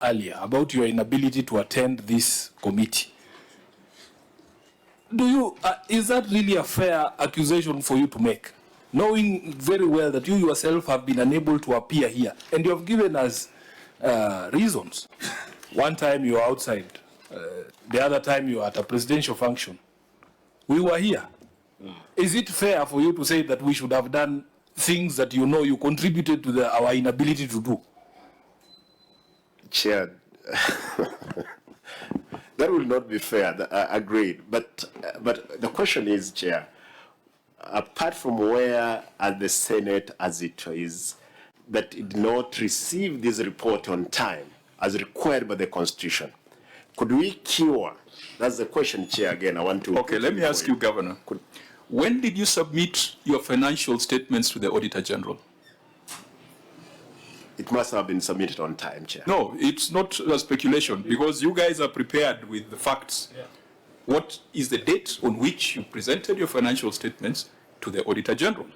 earlier about your inability to attend this committee. Do you, is that really a fair accusation for you to make? Knowing very well that you yourself have been unable to appear here, and you have given us reasons. One time you were outside, the other time you were at a presidential function. We were here. Is it fair for you to say that we should have done things that you know you contributed to our inability to do? Chair, that will not be fair. Agreed. But the question is, Chair, apart from where at the Senate as it is, that it did not receive this report on time as required by the Constitution, could we cure? That's the question, Chair. Again, I want to... Okay, let me ask you, Governor. When did you submit your financial statements to the Auditor General? It must have been submitted on time, Chair. No, it's not a speculation, because you guys are prepared with the facts. Yeah. What is the date on which you presented your financial statements to the Auditor General?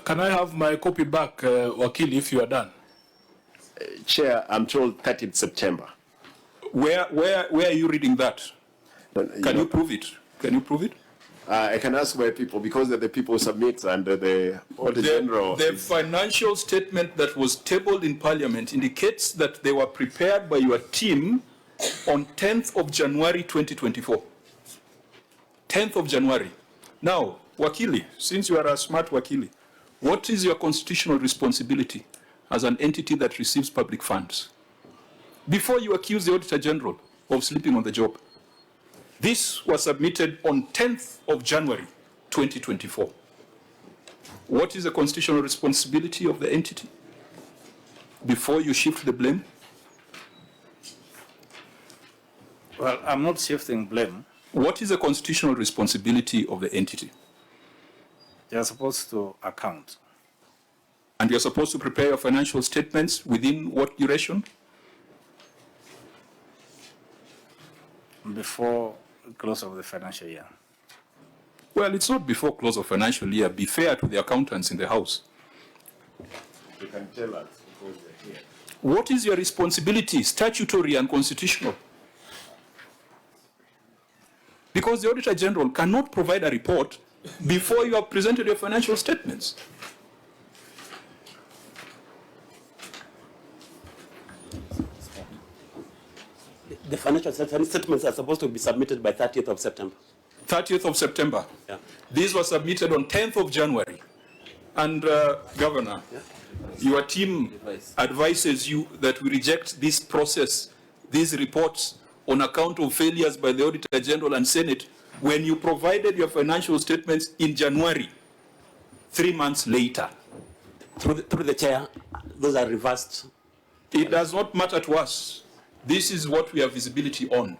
Can I have my copy back, Wakili, if you are done? Chair, I'm told 30th September. Where are you reading that? Can you prove it? Can you prove it? I can ask my people, because the people submit under the Auditor General. The financial statement that was tabled in Parliament indicates that they were prepared by your team on 10th of January 2024. 10th of January. Now, Wakili, since you are a smart Wakili, what is your constitutional responsibility as an entity that receives public funds? Before you accuse the Auditor General of sleeping on the job. This was submitted on 10th of January 2024. What is the constitutional responsibility of the entity before you shift the blame? Well, I'm not shifting blame. What is the constitutional responsibility of the entity? You're supposed to account. And you're supposed to prepare your financial statements within what duration? Before close of the financial year. Well, it's not before close of financial year. Be fair to the accountants in the House. You can tell us because they're here. What is your responsibility, statutory and constitutional? Because the Auditor General cannot provide a report before you have presented your financial statements. The financial statements are supposed to be submitted by 30th of September. 30th of September. Yeah. These were submitted on 10th of January. And Governor, yeah, your team advises you that we reject this process, these reports, on account of failures by the Auditor General and Senate when you provided your financial statements in January, 3 months later. Through the chair, those are reversed. It does not matter to us. This is what we have visibility on.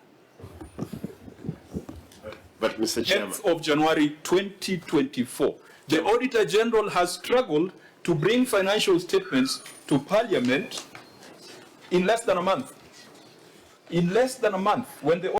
But Mr. Chairman, 10th of January 2024. The Auditor General has struggled to bring financial statements to Parliament in less than a month. In less than a month, when the